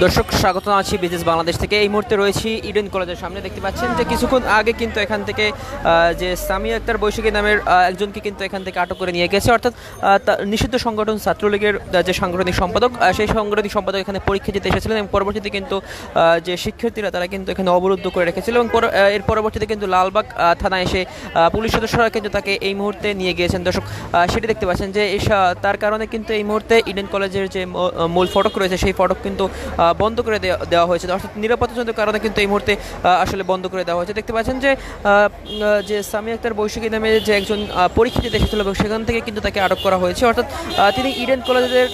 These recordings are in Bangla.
দর্শক স্বাগত আছি বিজনেস বাংলাদেশ থেকে। এই মুহূর্তে রয়েছি ইডেন কলেজের সামনে। দেখতে পাচ্ছেন যে কিছুক্ষণ আগে কিন্তু এখান থেকে যে সামিয়া আক্তার বৈশাখী নামের একজনকে কিন্তু এখান থেকে আটক করে নিয়ে গেছে। অর্থাৎ নিষিদ্ধ সংগঠন ছাত্রলীগের যে সাংগঠনিক সম্পাদক, সেই সাংগঠনিক সম্পাদক এখানে পরীক্ষা দিতে এসেছিলেন এবং পরবর্তীতে কিন্তু যে শিক্ষার্থীরা তারা কিন্তু এখানে অবরুদ্ধ করে রেখেছিল এবং এর পরবর্তীতে কিন্তু লালবাগ থানায় এসে পুলিশ সদস্যরা কিন্তু তাকে এই মুহূর্তে নিয়ে গিয়েছেন। দর্শক সেটি দেখতে পাচ্ছেন যে তার কারণে কিন্তু এই মুহূর্তে ইডেন কলেজের যে মূল ফটক রয়েছে সেই ফটক কিন্তু বন্ধ করে দেওয়া হয়েছে। অর্থাৎ নিরাপত্তাজনিত কারণে কিন্তু এই মুহূর্তে আসলে বন্ধ করে দেওয়া হয়েছে। দেখতে পাচ্ছেন যে সামিয়া আক্তার বৈশাখী নামে যে একজন পরীক্ষা দিতে এসেছিল এবং সেখান থেকে কিন্তু তাকে আটক করা হয়েছে। অর্থাৎ তিনি ইডেন কলেজের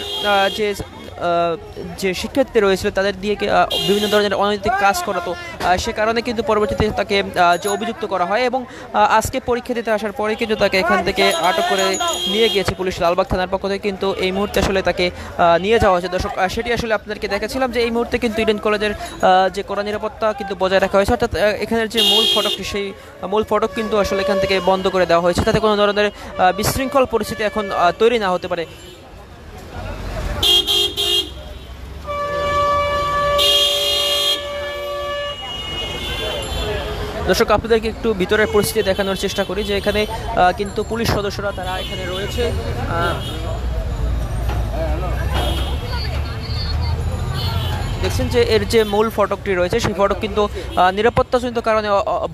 যে শিক্ষার্থী রয়েছিল তাদের দিয়ে বিভিন্ন ধরনের অনৈতিক কাজ করাতো, সে কারণে কিন্তু পরবর্তীতে তাকে যে অভিযুক্ত করা হয় এবং আজকে পরীক্ষা দিতে আসার পরে কিন্তু তাকে এখান থেকে আটক করে নিয়ে গিয়েছে পুলিশ। লালবাগ থানার পক্ষ থেকে কিন্তু এই মুহূর্তে আসলে তাকে নিয়ে যাওয়া হয়েছে। দর্শক সেটি আসলে আপনাদেরকে দেখাচ্ছিলাম যে এই মুহূর্তে কিন্তু ইডেন কলেজের যে কড়া নিরাপত্তা কিন্তু বজায় রাখা হয়েছে। অর্থাৎ এখানের যে মূল ফটকটি সেই মূল ফটক কিন্তু আসলে এখান থেকে বন্ধ করে দেওয়া হয়েছে, যাতে কোনো ধরনের বিশৃঙ্খল পরিস্থিতি এখন তৈরি না হতে পারে। দর্শক আপনাদেরকে একটু ভিতরের পরিস্থিতি দেখানোর চেষ্টা করি যে এখানে কিন্তু পুলিশ সদস্যরা তারা এখানে রয়েছে। দেখছেন যে এর যে মূল ফটকটি রয়েছে সেই ফটক কিন্তু নিরাপত্তাজনিত কারণে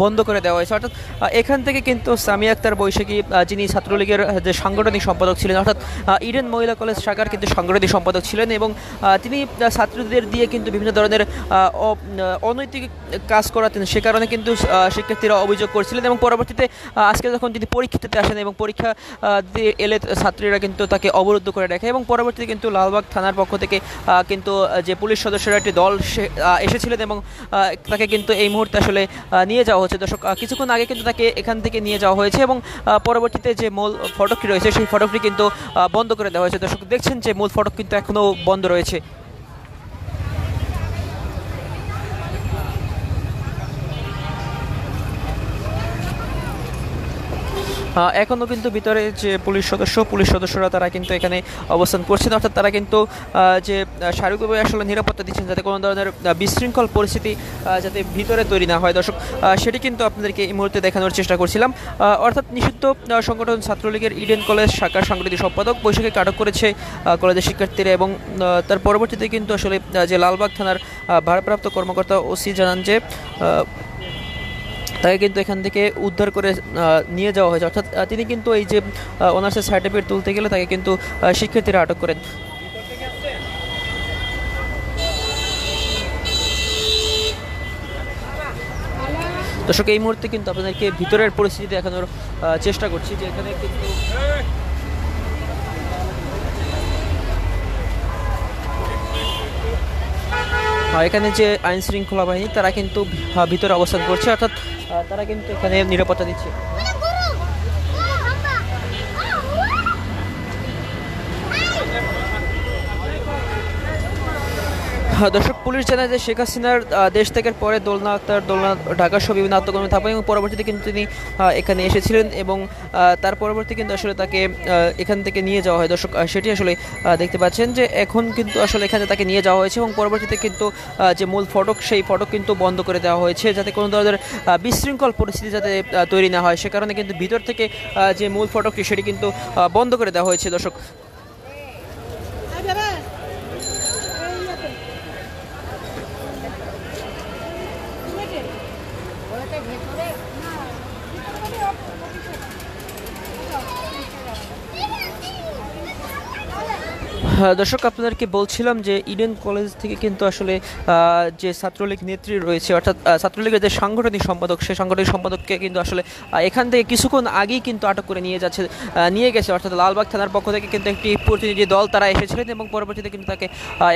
বন্ধ করে দেওয়া হয়েছে। অর্থাৎ এখান থেকে কিন্তু সামিয়া আক্তার বৈশাখী, যিনি ছাত্রলীগের যে সাংগঠনিক সম্পাদক ছিলেন, অর্থাৎ ইডেন মহিলা কলেজ শাখার কিন্তু সাংগঠনিক সম্পাদক ছিলেন এবং তিনি ছাত্রদের দিয়ে কিন্তু বিভিন্ন ধরনের অনৈতিক কাজ করাতেন, সে কারণে কিন্তু শিক্ষার্থীরা অভিযোগ করছিলেন এবং পরবর্তীতে আজকে যখন তিনি পরীক্ষা দিতে আসেন এবং পরীক্ষা দিয়ে এলে ছাত্রীরা কিন্তু তাকে অবরুদ্ধ করে রাখে এবং পরবর্তীতে কিন্তু লালবাগ থানার পক্ষ থেকে কিন্তু যে পুলিশ সদস্যরা একটি দল এসেছিলেন এবং তাকে কিন্তু এই মুহূর্তে আসলে নিয়ে যাওয়া হচ্ছে। দর্শক কিছুক্ষণ আগে কিন্তু তাকে এখান থেকে নিয়ে যাওয়া হয়েছে এবং পরবর্তীতে যে মূল ফটকটি রয়েছে সেই ফটকটি কিন্তু বন্ধ করে দেওয়া হয়েছে। দর্শক দেখছেন যে মূল ফটক কিন্তু এখনও বন্ধ রয়েছে। এখনও কিন্তু ভিতরে যে পুলিশ সদস্যরা তারা কিন্তু এখানে অবস্থান করছেন। অর্থাৎ তারা কিন্তু যে শারীরিকভাবে আসলে নিরাপত্তা দিচ্ছেন যাতে কোনো ধরনের বিশৃঙ্খল পরিস্থিতি যাতে ভিতরে তৈরি না হয়। দর্শক সেটি কিন্তু আপনাদেরকে এই মুহূর্তে দেখানোর চেষ্টা করছিলাম। অর্থাৎ নিষিদ্ধ সংগঠন ছাত্রলীগের ইডেন কলেজ শাখার সাংগঠনিক সম্পাদক বৈশাখীকে আটক করেছে কলেজের শিক্ষার্থীরা এবং তার পরবর্তীতে কিন্তু আসলে যে লালবাগ থানার ভারপ্রাপ্ত কর্মকর্তা ওসি জানান যে তাকে কিন্তু এখান থেকে উদ্ধার করে নিয়ে যাওয়া হয়েছে। অর্থাৎ তিনি কিন্তু এই যে অনার্সের সার্টিফিকেট তুলতে গেলে তাকে কিন্তু শিক্ষার্থীরা আটক করেন। দর্শক এই মুহূর্তে কিন্তু আপনাদেরকে ভিতরের পরিস্থিতি দেখানোর চেষ্টা করছি যে এখানে কিন্তু এখানে যে আইন শৃঙ্খলা বাহিনী তারা কিন্তু ভিতরে অবস্থান করছে। অর্থাৎ তারা কিন্তু এখানে নিরাপত্তা দিচ্ছে। দর্শক পুলিশ জানায় যে শেখ হাসিনার দেশ ত্যাগের পরে দোলনা ঢাকা সহ বিভিন্ন আত্মকর্মী থাকেন এবং পরবর্তীতে কিন্তু তিনি এখানে এসেছিলেন এবং তার পরবর্তী কিন্তু আসলে তাকে এখান থেকে নিয়ে যাওয়া হয়। দর্শক সেটি আসলে দেখতে পাচ্ছেন যে এখন কিন্তু আসলে এখানে তাকে নিয়ে যাওয়া হয়েছে এবং পরবর্তীতে কিন্তু যে মূল ফটক সেই ফটক কিন্তু বন্ধ করে দেওয়া হয়েছে যাতে কোনো ধরনের বিশৃঙ্খল পরিস্থিতি যাতে তৈরি না হয়, সে কারণে কিন্তু ভিতর থেকে যে মূল ফটকটি সেটি কিন্তু বন্ধ করে দেওয়া হয়েছে। দর্শক দর্শক আপনাদেরকে বলছিলাম যে ইডেন কলেজ থেকে কিন্তু আসলে যে ছাত্রলীগ নেত্রী রয়েছে, অর্থাৎ ছাত্রলীগের যে সাংগঠনিক সম্পাদক, সেই সাংগঠনিক সম্পাদককে কিন্তু আসলে এখান থেকে কিছুক্ষণ আগেই কিন্তু আটক করে নিয়ে গেছে। অর্থাৎ লালবাগ থানার পক্ষ থেকে কিন্তু একটি প্রতিনিধি দল তারা এসেছিলেন এবং পরবর্তীতে কিন্তু তাকে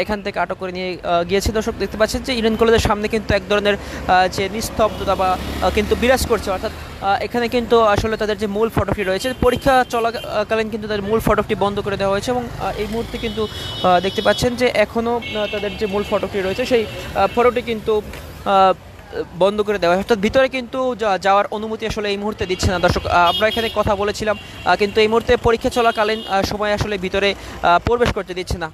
এখান থেকে আটক করে নিয়ে গিয়েছে। দর্শক দেখতে পাচ্ছেন যে ইডেন কলেজের সামনে কিন্তু এক ধরনের যে নিস্তব্ধতা বা কিন্তু বিরাজ করছে। অর্থাৎ এখানে কিন্তু আসলে তাদের যে মূল ফটকটি রয়েছে পরীক্ষা চলাকালীন কিন্তু তাদের মূল ফটকটি বন্ধ করে দেওয়া হয়েছে এবং এই মুহূর্তে কিন্তু দেখতে পাচ্ছেন যে এখনও তাদের যে মূল ফটকটি রয়েছে সেই ফটকটি কিন্তু বন্ধ করে দেওয়া হয়। অর্থাৎ ভিতরে কিন্তু যাওয়ার অনুমতি আসলে এই মুহূর্তে দিচ্ছে না। দর্শক আমরা এখানে কথা বলেছিলাম, কিন্তু এই মুহূর্তে পরীক্ষা চলাকালীন সময় আসলে ভিতরে প্রবেশ করতে দিচ্ছে না।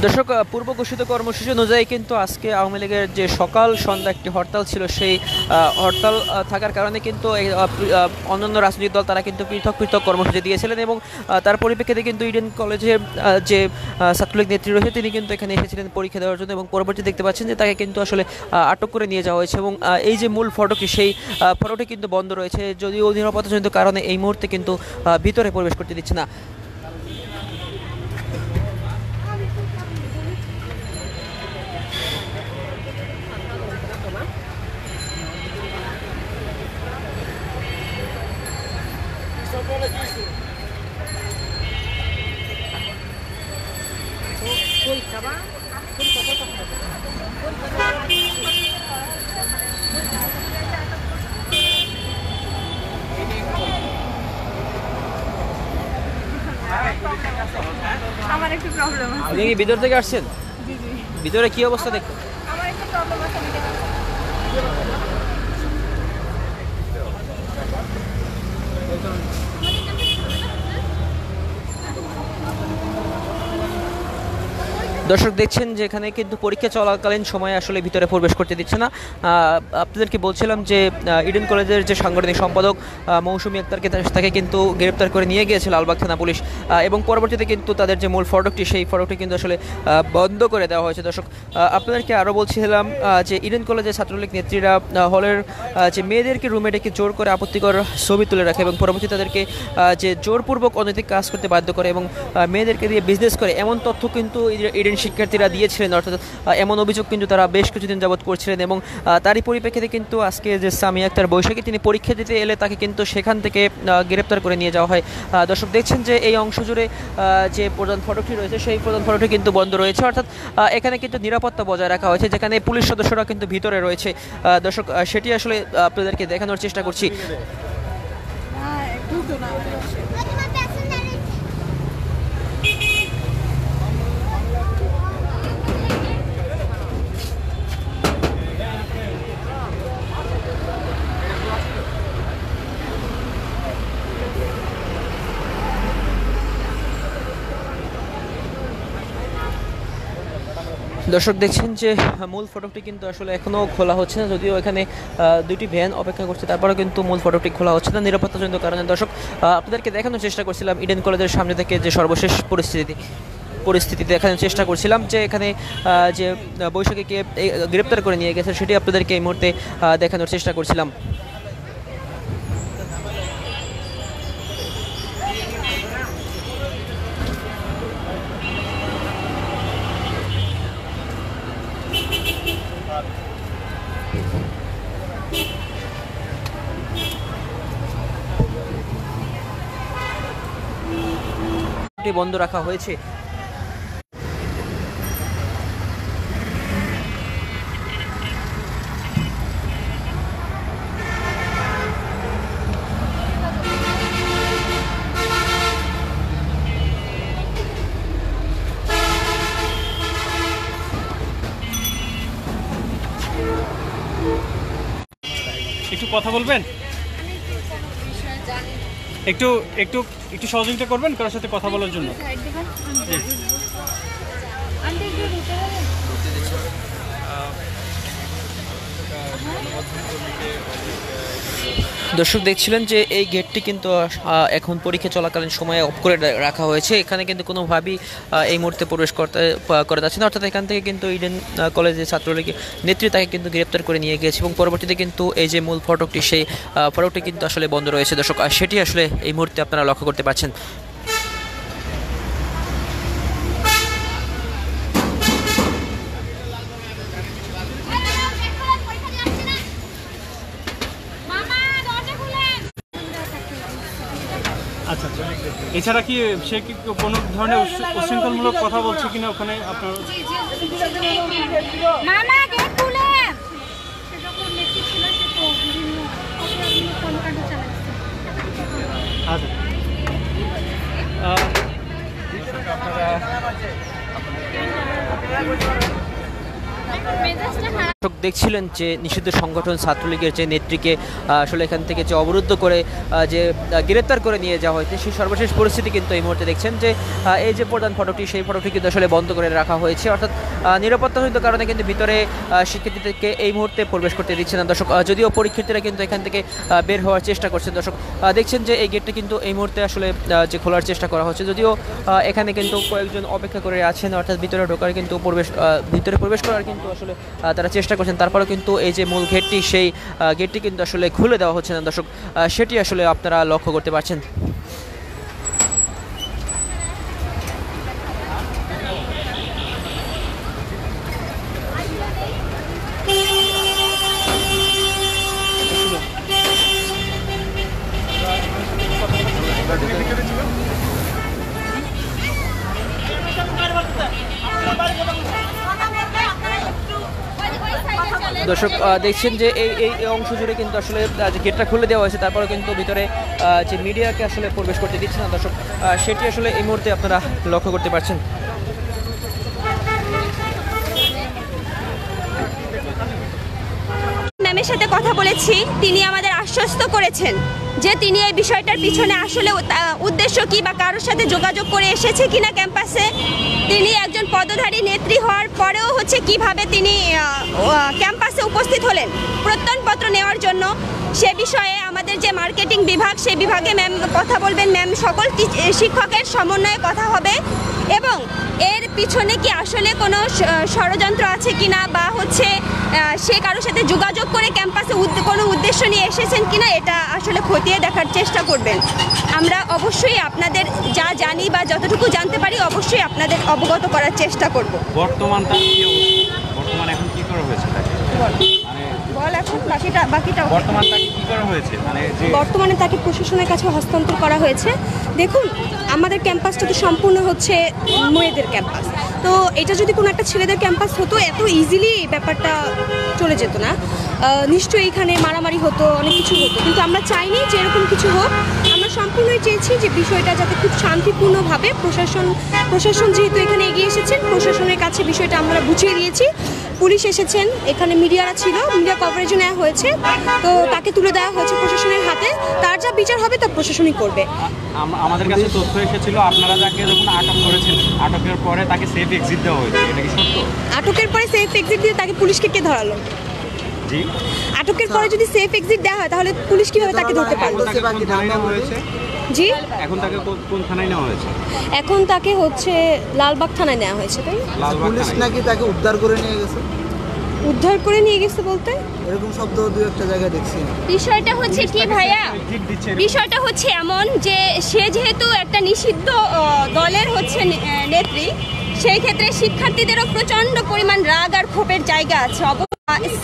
দর্শক, পূর্ব ঘোষিত কর্মসূচি অনুযায়ী কিন্তু আজকে আওয়ামী লীগের যে সকাল সন্ধ্যা একটি হরতাল ছিল, সেই হরতাল থাকার কারণে কিন্তু অন্যান্য রাজনৈতিক দল তারা কিন্তু পৃথক পৃথক কর্মসূচি দিয়েছিলেন এবং তার পরিপ্রেক্ষিতে কিন্তু ইডেন কলেজে যে ছাত্রলীগ নেত্রী রয়েছে তিনি কিন্তু এখানে এসেছিলেন পরীক্ষা দেওয়ার জন্য এবং পরবর্তী দেখতে পাচ্ছেন যে তাকে কিন্তু আসলে আটক করে নিয়ে যাওয়া হয়েছে এবং এই যে মূল ফটকটি সেই ফটকটি কিন্তু বন্ধ রয়েছে, যদিও নিরাপত্তাজনিত কারণে এই মুহূর্তে কিন্তু ভিতরে প্রবেশ করতে দিচ্ছে না। আমার একটু প্রবলেম আছে। আপনি কি ভিতর থেকে আসছেন? জি জি। ভিতরে কি অবস্থা দেখুন? আমার একটু প্রবলেম আছে। দর্শক দেখছেন যে এখানে কিন্তু পরীক্ষা চলাকালীন সময়ে আসলে ভিতরে প্রবেশ করতে দিচ্ছে না। আপনাদেরকে বলছিলাম যে ইডেন কলেজের যে সাংগঠনিক সম্পাদক মৌসুমী আক্তারকে তাকে কিন্তু গ্রেপ্তার করে নিয়ে গিয়েছিল লালবাগ থানা পুলিশ এবং পরবর্তীতে কিন্তু তাদের যে মূল ফটকটি সেই ফটকটি কিন্তু আসলে বন্ধ করে দেওয়া হয়েছে। দর্শক, আপনাদেরকে আরও বলছিলাম যে ইডেন কলেজের ছাত্রলীগ নেত্রীরা হলের যে মেয়েদেরকে রুমে ডেকে জোর করে আপত্তিকর ছবি তুলে রাখে এবং পরবর্তীতে তাদেরকে যে জোরপূর্বক অনৈতিক কাজ করতে বাধ্য করে এবং মেয়েদেরকে দিয়ে বিজনেস করে, এমন তথ্য কিন্তু ইডেন শিক্ষার্থীরা দিয়েছিলেন। অর্থাৎ এমন অভিযোগ কিন্তু তারা বেশ কিছুদিন যাবৎ করছিলেন এবং তারই পরিপ্রেক্ষিতে কিন্তু আজকে যে সামিয়া আক্তার বৈশাখী তিনি পরীক্ষা দিতে এলে তাকে কিন্তু সেখান থেকে গ্রেপ্তার করে নিয়ে যাওয়া হয়। দর্শক দেখছেন যে এই অংশ জুড়ে যে প্রধান ফটকটি রয়েছে সেই প্রধান ফটকটি কিন্তু বন্ধ রয়েছে, অর্থাৎ এখানে কিন্তু নিরাপত্তা বজায় রাখা হয়েছে, যেখানে পুলিশ সদস্যরা কিন্তু ভিতরে রয়েছে। দর্শক, সেটি আসলে আপনাদেরকে দেখানোর চেষ্টা করছি। দর্শক দেখছেন যে মূল ফটকটি কিন্তু আসলে এখনও খোলা হচ্ছে না, যদিও এখানে দুটি ভ্যান অপেক্ষা করছে, তারপরেও কিন্তু মূল ফটকটি খোলা হচ্ছে না নিরাপত্তাজনিত কারণে। দর্শক, আপনাদেরকে দেখানোর চেষ্টা করছিলাম ইডেন কলেজের সামনে থেকে যে সর্বশেষ পরিস্থিতি দেখানোর চেষ্টা করছিলাম যে এখানে যে বৈশাখীকে গ্রেপ্তার করে নিয়ে গেছে সেটি আপনাদেরকে এই মুহূর্তে দেখানোর চেষ্টা করছিলাম। বন্ধ রাখা হয়েছে। একটু কথা বলবেন, একটু একটু একটু সহযোগিতা করবেন কারোর সাথে কথা বলার জন্য। দর্শক দেখছিলেন যে এই গেটটি কিন্তু এখন পরীক্ষা চলাকালীন সময়ে অফ করে রাখা হয়েছে, এখানে কিন্তু কোনোভাবেই এই মুহূর্তে প্রবেশ করে যাচ্ছে না, অর্থাৎ এখান থেকে কিন্তু ইডেন কলেজের ছাত্রলীগের নেত্রী তাকে কিন্তু গ্রেপ্তার করে নিয়ে গিয়েছে এবং পরবর্তীতে কিন্তু এই যে মূল ফটকটি সেই ফটকটি কিন্তু আসলে বন্ধ রয়েছে। দর্শক, সেটি আসলে এই মুহূর্তে আপনারা লক্ষ্য করতে পারছেন। আচ্ছা আচ্ছা, এছাড়া কি সে কি কোনো ধরনের উচ্ছৃঙ্খলমূলক কথা বলছে কিনা ওখানে আপনার? দেখছিলেন যে নিষিদ্ধ সংগঠন ছাত্রলীগের যে নেত্রীকে আসলে এখান থেকে যে অবরুদ্ধ করে যে গ্রেপ্তার করে নিয়ে যাওয়া হয়েছে সেই সর্বশেষ পরিস্থিতি কিন্তু এই মুহূর্তে দেখছেন যে এই যে প্রধান ফটকটি সেই ফটকটি কিন্তু আসলে বন্ধ করে রাখা হয়েছে, অর্থাৎ নিরাপত্তাজনিত কারণে কিন্তু ভিতরে শিক্ষার্থীদেরকে এই মুহূর্তে প্রবেশ করতে দিচ্ছে না দর্শক। যদিও পরীক্ষার্থীরা কিন্তু এখান থেকে বের হওয়ার চেষ্টা করছেন দর্শক। দেখছেন যে এই গেটটা কিন্তু এই মুহূর্তে আসলে যে খোলার চেষ্টা করা হচ্ছে, যদিও এখানে কিন্তু কয়েকজন অপেক্ষা করে আছেন, অর্থাৎ ভিতরে ঢোকার কিন্তু ভিতরে প্রবেশ করার কিন্তু আসলে তারা চেষ্টা করছেন। তারপরেও কিন্তু এই যে মূল গেটটি সেই গেটটি কিন্তু আসলে খুলে দেওয়া হচ্ছে না দর্শক, সেটি আসলে আপনারা লক্ষ্য করতে পারছেন। দর্শক দেখছেন যে এই অংশ জুড়ে কিন্তু আসলে যে গেটটা খুলে দেওয়া হয়েছে, তারপরে কিন্তু ভিতরে যে মিডিয়াকে আসলে প্রবেশ করতে দিচ্ছে না দর্শক, সেটি আসলে এই মুহূর্তে আপনারা লক্ষ্য করতে পারছেন। ম্যামের সাথে কথা বলেছি, তিনি আমাদের আশ্বস্ত করেছেন যে তিনি এই বিষয়টার পিছনে আসলে উদ্দেশ্য কি বা কারোর সাথে যোগাযোগ করে এসেছে কিনা ক্যাম্পাসে, তিনি একজন পদধারী নেত্রী হওয়ার পরেও কিভাবে তিনি ক্যাম্পাসে উপস্থিত হলেন প্রত্যয়নপত্র নেওয়ার জন্য, সে বিষয়ে আমাদের যে মার্কেটিং বিভাগ সেই বিভাগে ম্যাম কথা বলবেন। ম্যাম সকল শিক্ষকের সমন্বয়ে কথা হবে এবং এর পিছনে কি আসলে কোনো ষড়যন্ত্র আছে কিনা বা সে কারোর সাথে যোগাযোগ করে ক্যাম্পাসে কোনো উদ্দেশ্য নিয়ে এসেছেন কিনা এটা আসলে খতিয়ে দেখার চেষ্টা করবেন। আমরা অবশ্যই আপনাদের যা জানি বা যতটুকু জানতে পারি অবশ্যই আপনাদের অবগত করার চেষ্টা করব। বর্তমান এখন কি করা হয়েছে? বর্তমানে তাকে প্রশাসনের কাছে হস্তান্তর করা হয়েছে। দেখুন, আমাদের ক্যাম্পাসটা তো সম্পূর্ণ মেয়েদের ক্যাম্পাস, তো এটা যদি কোনো একটা ছেলেদের ক্যাম্পাস হতো এত ইজিলি ব্যাপারটা চলে যেত না, নিশ্চয়ই এখানে মারামারি হতো, অনেক কিছু হতো, কিন্তু আমরা চাইনি যে এরকম কিছু হোক। আমরা সম্পূর্ণই চেয়েছি যে বিষয়টা যাতে খুব শান্তিপূর্ণভাবে প্রশাসন যেহেতু এখানে এগিয়ে এসেছেন, প্রশাসনের কাছে বিষয়টা আমরা বুঝিয়ে দিয়েছি। পুলিশ এসেছেন, এখানে মিডিয়ারা ছিল, মিডিয়া কভারেজও নেওয়া হয়েছে, তো তাকে তুলে দেওয়া হয়েছে প্রশাসনের হাতে। তার যা বিচার হবে তা প্রশাসনই করবে। আমাদের কাছে তথ্য এসেছিল আপনারা যাকে যখন আটক করেছেন, আটকের পরে তাকে সেফ এক্সিট দেওয়া হয়েছে, এটা কি সত্য? আটকের পরে সেফ এক্সিট দিয়ে তাকে পুলিশকে কে ধরালো? জি, আটকের পরে যদি সেফ এক্সিট দেওয়া হয় তাহলে পুলিশ কিভাবে তাকে ধরতে পারবে? জি, এখন তাকে কোন থানায় নেওয়া হয়েছে? এখন তাকে লালবাগ থানায় নেওয়া হয়েছে। তাই পুলিশ নাকি তাকে উদ্ধার করে নিয়ে গেছে? উদ্ধার করে নিয়ে গেছে বলতে এরকম শব্দ দু একটা জায়গায় দেখছি। বিষয়টা কি ভাইয়া, বিষয়টা এমন যে সে যেহেতু একটা নিষিদ্ধ দলের নেত্রী, সেই ক্ষেত্রে শিক্ষার্থীদেরও প্রচন্ড পরিমাণ রাগ আর ক্ষোভের জায়গা আছে।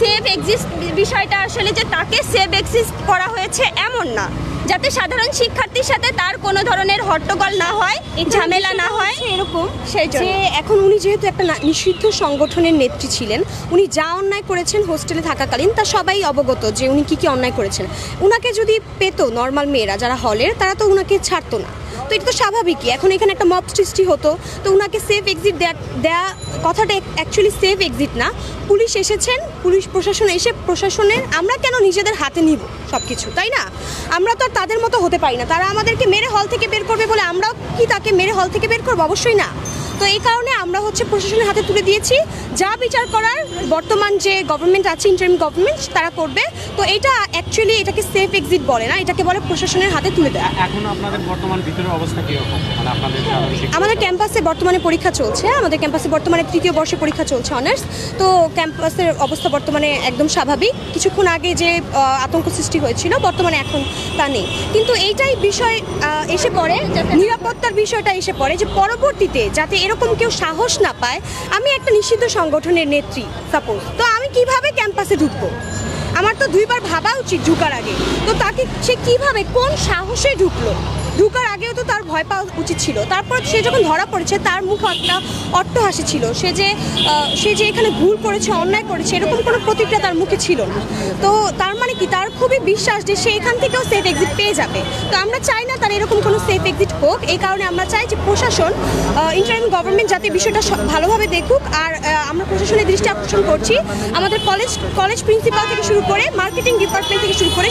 সেফ এক্সিস্ট বিষয়টা আসলে যে তাকে সেফ এক্সিস্ট করা হয়েছে এমন না, যাতে সাধারণ শিক্ষার্থীর সাথে তার কোনো ধরনের হট্টগোল না হয়, ঝামেলা না হয়, এরকম। সেই জন্য এখন উনি যেহেতু একটা নিষিদ্ধ সংগঠনের নেত্রী ছিলেন, উনি যা অন্যায় করেছেন হোস্টেলে থাকাকালীন তা সবাই অবগত যে উনি কি অন্যায় করেছেন। উনাকে যদি পেত নর্মাল মেয়েরা যারা হলের, তারা তো উনাকে ছাড়তো না, তো এটা তো স্বাভাবিকই। এখন এখানে একটা মব সৃষ্টি হতো, তো উনাকে সেফ এক্সিট দেয়া কথাটা অ্যাকচুয়ালি সেফ এক্সিট না। পুলিশ এসেছেন, পুলিশ প্রশাসন এসে প্রশাসনের আমরা কেন নিজেদের হাতে নিব সব কিছু, তাই না? আমরা তো আর তাদের মতো হতে পারি না। তারা আমাদেরকে মেরে হল থেকে বের করবে বলে আমরাও কি তাকে মেরে হল থেকে বের করবো? অবশ্যই না। তো এই কারণে আমরা প্রশাসনের হাতে তুলে দিয়েছি, যা বিচার করার বর্তমান যে গভর্নমেন্ট আছে, ইন্টারিম গভর্নমেন্ট, তারা করবে। তো এটা অ্যাকচুয়ালি এটাকে সেফ এক্সিট বলে না, এটাকে বলে প্রশাসনের হাতে তুলে দেয়। এখন আপনাদের বর্তমান ভিতরের অবস্থা কি রকম? আমাদের ক্যাম্পাসে বর্তমানে পরীক্ষা চলছে, আমাদের ক্যাম্পাসে বর্তমানে 3য় বর্ষে পরীক্ষা চলছে অনার্স। তো ক্যাম্পাসের অবস্থা বর্তমানে একদম স্বাভাবিক। কিছুক্ষণ আগে যে আতঙ্ক সৃষ্টি হয়েছিল, বর্তমানে এখন তা নেই। কিন্তু এইটাই বিষয় এসে পড়ে, নিরাপত্তার বিষয়টা এসে পড়ে যে পরবর্তীতে যাতে এরকম কেউ সাহস না পায়। আমি একটা নিষিদ্ধ সংগঠনের নেত্রী সাপোজ, তো আমি কিভাবে ক্যাম্পাসে ঢুকবো? আমার তো দুইবার ভাবা উচিত ঢুকার আগে। তো তাকে সে কিভাবে, কোন সাহসে ঢুকলো? ঢুকার আগেও তো তার ভয় পাওয়া উচিত ছিল। তারপর সে যখন ধরা পড়েছে তার মুখে একটা অট্টহাসি ছিল। সে যে এখানে ভুল করেছে, অন্যায় করেছে, এরকম কোনো প্রতিক্রিয়া তার মুখে ছিল না। তো তার মানে কি, তার খুবই বিশ্বাস যে সে এখান থেকেও সেফ এক্সিট পেয়ে যাবে। তো আমরা চাই না তার এরকম কোনো সেফ এক্সিট হোক। এই কারণে আমরা চাই যে প্রশাসন, ইন্টারিম গভর্নমেন্ট যাতে বিষয়টা ভালোভাবে দেখুক। আর আমরা প্রশাসনের দৃষ্টি আকর্ষণ করছি, আমাদের কলেজ প্রিন্সিপাল থেকে শুরু করে মার্কেটিং ডিপার্টমেন্ট থেকে শুরু করে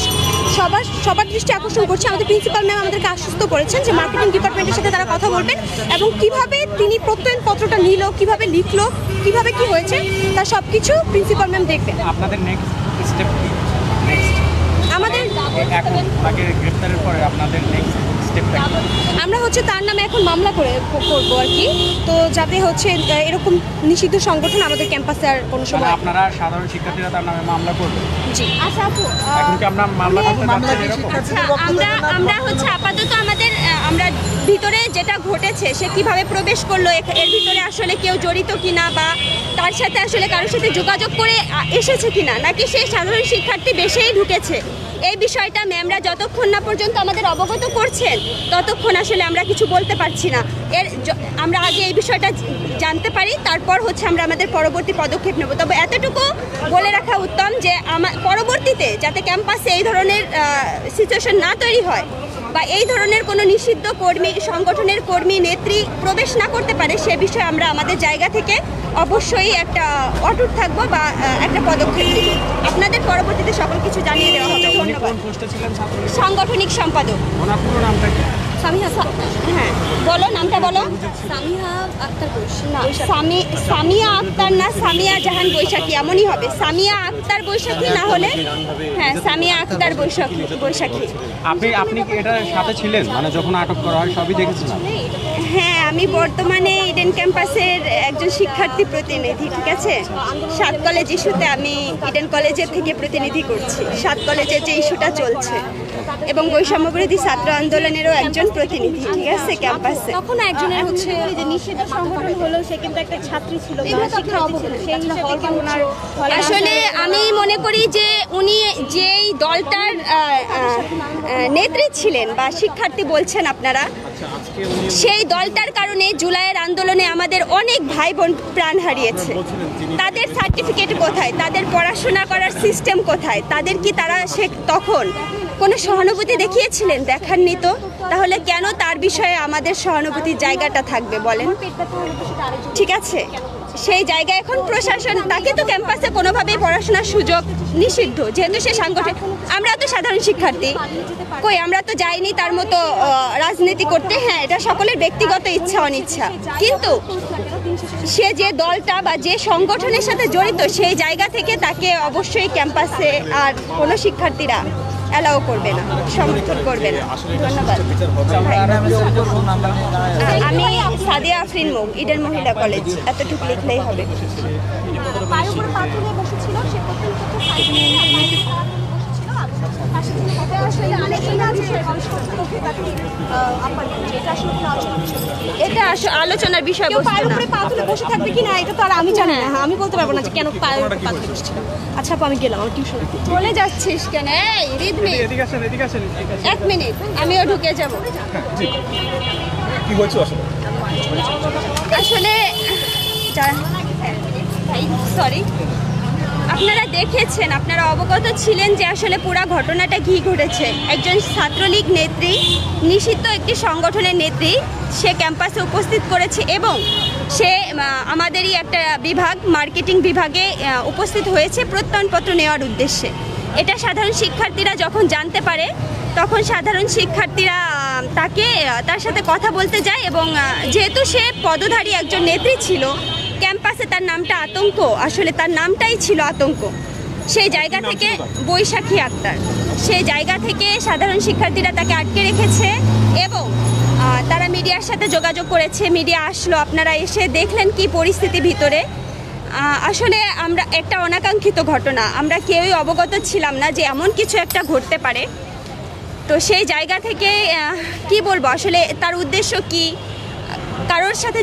সবার দৃষ্টি আকর্ষণ করছি। আমাদের প্রিন্সিপাল ম্যাম আমাদেরকে আশ্বস্ত করেছেন যে মার্কেটিং ডিপার্টমেন্টের সাথে তারা কথা বলবেন এবং কিভাবে তিনি প্রত্যয়নপত্রটা নিল, কিভাবে লিখলো, কিভাবে কি হয়েছে, তার সব কিছু প্রিন্সিপাল ম্যাম দেখবেন। আপনাদের নেক্সট স্টেপ কি? নেক্সট আমাদের এখন তাকে গ্রেফতারের পরে আপনাদের নেক্সট স্টেপটা কি? আমরা তার নামে এখন মামলা করবো আর কি। তো যাতে এরকম নিষিদ্ধ সংগঠন আমাদের ক্যাম্পাসে আর কোনো মানে সময়। আপনারা সাধারণ শিক্ষার্থীরা তার নামে মামলা করবেন? জি। আচ্ছা আপু, এখন কি আমরা মামলা করতে যাচ্ছেন এরকম? আমরা আপাতত আমাদের আমরা ভিতরে যেটা ঘটেছে, সে কিভাবে প্রবেশ করলো, এর ভিতরে আসলে কেউ জড়িত কিনা বা তার সাথে আসলে কারোর সাথে যোগাযোগ করে এসেছে কিনা, নাকি সে সাধারণ শিক্ষার্থী বেশেই ঢুকেছে, এই বিষয়টা ম্যামরা যতক্ষণ না পর্যন্ত আমাদের অবগত করছেন ততক্ষণ আসলে আমরা কিছু বলতে পারছি না। আমরা আগে এই বিষয়টা জানতে পারি, তারপর আমরা আমাদের পরবর্তী পদক্ষেপ নেব। তবে এতটুকু বলে রাখা উত্তম যে পরবর্তীতে যাতে ক্যাম্পাসে এই ধরনের সিচুয়েশন না তৈরি হয় বা এই ধরনের কোনো নিষিদ্ধ সংগঠনের কর্মী নেত্রী প্রবেশ না করতে পারে, সে বিষয়ে আমরা আমাদের জায়গা থেকে অবশ্যই একটা অটুট থাকবো বা একটা পদক্ষেপ নেব। আপনাদের পরবর্তীতে সকল কিছু জানিয়ে দেওয়া হবে। ধন্যবাদ। সাংগঠনিক সম্পাদক। ওনার পুরো নামটা কি? হ্যাঁ বলো, নামটা বলো। সামিয়া আক্তার না, সামিয়া আক্তার না, সামিয়া জাহান বৈশাখী এমনই হবে। সামিয়া আক্তার বৈশাখী না হলে, হ্যাঁ সামিয়া আক্তার বৈশাখী। আপনি কি এটার সাথে ছিলেন, মানে যখন আটক করা হয় সবই দেখেছিলেন? হ্যাঁ, আমি বর্তমানে ইডেন ক্যাম্পাসের একজন শিক্ষার্থী প্রতিনিধি। ঠিক আছে, 7 কলেজ ইস্যুতে আমি ইডেন কলেজের থেকে প্রতিনিধি করছি। 7 কলেজের যে ইস্যুটা চলছে এবং বৈষম্যবিরোধী ছাত্র আন্দোলনেরও একজন প্রতিনিধি। ঠিক আছে, ক্যাম্পাসে তখন একজনের যে নিষিদ্ধ সংগঠন হলো, সে কিন্তু একটা ছাত্রী ছিল, আসলে আমি মনে করি যে উনি যেই দলটার নেত্রী ছিলেন বা শিক্ষার্থী বলছেন আপনারা, সেই দলটার কারণে জুলাইয়ের আন্দোলনে আমাদের অনেক ভাই বোন প্রাণ হারিয়েছে। তাদের সার্টিফিকেট কোথায়, তাদের পড়াশোনা করার সিস্টেম কোথায়, তারা তখন কোনো সহানুভূতি দেখিয়েছিলেন? দেখাননি তো। তাহলে কেন তার বিষয়ে আমাদের সহানুভূতির জায়গাটা থাকবে বলেন? ঠিক আছে, সেই জায়গায় এখন প্রশাসন, তাকে তো ক্যাম্পাসে কোনোভাবেই পড়াশোনার সুযোগ নিষিদ্ধ, যেহেতু সে সাংগঠনিক। আমরা তো সাধারণ শিক্ষার্থী, কই আমরা তো যাইনি তার মতো রাজনীতি করতে। হ্যাঁ, এটা সকলের ব্যক্তিগত ইচ্ছা অনিচ্ছা, কিন্তু সে যে দলটা বা যে সংগঠনের সাথে জড়িত, সেই জায়গা থেকে তাকে অবশ্যই ক্যাম্পাসে আর কোনো শিক্ষার্থীরা অ্যালাউ করবে না, সমর্থন করবে না। ধন্যবাদ। আমি সাদিয়া আফরিন মুগ, ইডেন মহিলা কলেজ, এতটুকু লিখলেই হবে। এটা আলোচনার বিষয় বসে থাকবে কিনা এটা তো আর আমি জানি না। আমি বলতে পারবো না যে কেন পায়ের উপরে পাথরে বসছিল। আচ্ছা আপু, আমি গেলাম, আমার টিউশন। চলে যাচ্ছিস কেন? এই রিদমি, 1 মিনিট, আমিও ঢুকে যাব। কি বলছো আসলে সরি, আপনারা দেখেছেন, আপনারা অবগত ছিলেন যে আসলে পুরো ঘটনাটা কি ঘটেছে। একজন ছাত্রলীগ নেত্রী, নিষিদ্ধ একটি সংগঠনের নেত্রী, সে ক্যাম্পাসে উপস্থিত করেছে এবং সে আমাদেরই একটা বিভাগ, মার্কেটিং বিভাগে উপস্থিত হয়েছে প্রত্যয়নপত্র নেওয়ার উদ্দেশ্যে। এটা সাধারণ শিক্ষার্থীরা যখন জানতে পারে, তখন সাধারণ শিক্ষার্থীরা তার সাথে কথা বলতে যায় এবং যেহেতু সে পদধারী একজন নেত্রী ছিল, ক্যাম্পাসে তার নামটা আতঙ্ক, আসলে তার নামটাই ছিল আতঙ্ক। সেই জায়গা থেকে বৈশাখী আক্তার, সেই জায়গা থেকে সাধারণ শিক্ষার্থীরা তাকে আটকে রেখেছে এবং তারা মিডিয়ার সাথে যোগাযোগ করেছে। মিডিয়া আসলো, আপনারা এসে দেখলেন কি পরিস্থিতি ভিতরে। আসলে আমরা একটা অনাকাঙ্ক্ষিত ঘটনা, আমরা কেউই অবগত ছিলাম না যে এমন কিছু একটা ঘটতে পারে। তো সেই জায়গা থেকে কি বলবো, আসলে তার উদ্দেশ্য কি, কারোর সাথে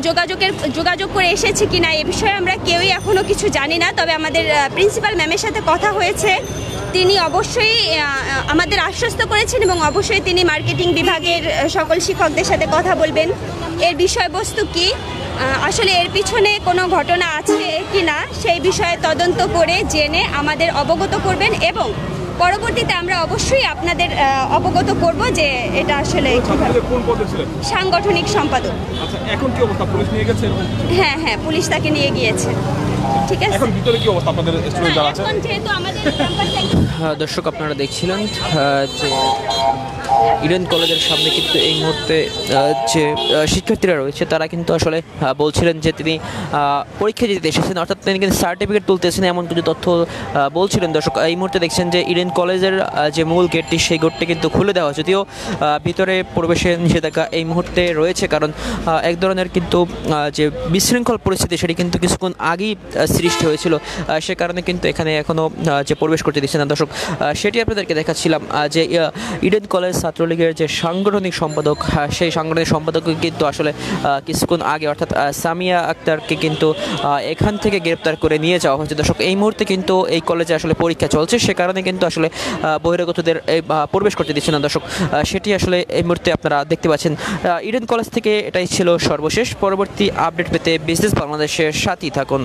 যোগাযোগ করে এসেছে কিনা, এ বিষয়ে আমরা কেউই এখনো কিছু জানি না। তবে আমাদের প্রিন্সিপাল ম্যামের সাথে কথা হয়েছে, তিনি অবশ্যই আমাদের আশ্বস্ত করেছেন এবং অবশ্যই তিনি মার্কেটিং বিভাগের সকল শিক্ষকদের সাথে কথা বলবেন। এর বিষয়বস্তু কি, আসলে এর পিছনে কোনো ঘটনা আছে কি না সেই বিষয়ে তদন্ত করে জেনে আমাদের অবগত করবেন এবং পরবর্তীতে আমরা অবশ্যই আপনাদের অবগত করব যে এটা আসলে ছাত্রলীগের কোন পদে ছিলেন? সাংগঠনিক সম্পাদক। আচ্ছা, এখন কি অবস্থা? পুলিশ নিয়ে গেছে এরকম কিছু? হ্যাঁ, পুলিশ তাকে নিয়ে গিয়েছে। ঠিক আছে, এখন ভিতরে কি অবস্থা আপনাদের স্টুডেন্ট যারা আছে? এখন যেহেতু আমাদের ক্যাম্পাসে দর্শক আপনারা দেখছিলেন যে ইডেন কলেজের সামনে কিন্তু এই মুহূর্তে যে শিক্ষার্থীরা রয়েছে তারা কিন্তু আসলে বলছিলেন যে তিনি পরীক্ষা দিতে এসেছেন, অর্থাৎ তিনি কিন্তু সার্টিফিকেট তুলতেছেন এমন কিছু তথ্য বলছিলেন। দর্শক এই মুহূর্তে দেখছেন যে ইডেন কলেজের যে মূল গেটটি সেই গেটটি কিন্তু খুলে দেওয়া হয়েছে, যদিও ভিতরে প্রবেশে নিষেধাজ্ঞা এই মুহূর্তে রয়েছে, কারণ এক ধরনের কিন্তু যে বিশৃঙ্খল পরিস্থিতি সেটি কিন্তু কিছুক্ষণ আগেই সৃষ্টি হয়েছিল, সে কারণে কিন্তু এখানে এখনও যে প্রবেশ করতে দিচ্ছে না। দর্শক সেটি আপনাদেরকে দেখাচ্ছিলাম যে ইডেন কলেজ ছাত্রলীগের যে সাংগঠনিক সম্পাদক, সেই সাংগঠনিক সম্পাদককে কিন্তু আসলে কিছুক্ষণ আগে অর্থাৎ সামিয়া আক্তারকে কিন্তু এখান থেকে গ্রেপ্তার করে নিয়ে যাওয়া হয়েছে। দর্শক এই মুহূর্তে কিন্তু এই কলেজে আসলে পরীক্ষা চলছে, সে কারণে কিন্তু আসলে বহিরাগতদের প্রবেশ করতে দিচ্ছে না। দর্শক সেটি আসলে এই মুহূর্তে আপনারা দেখতে পাচ্ছেন। ইডেন কলেজ থেকে এটাই ছিল সর্বশেষ। পরবর্তী আপডেট পেতে বিজনেস বাংলাদেশের সাথেই থাকুন।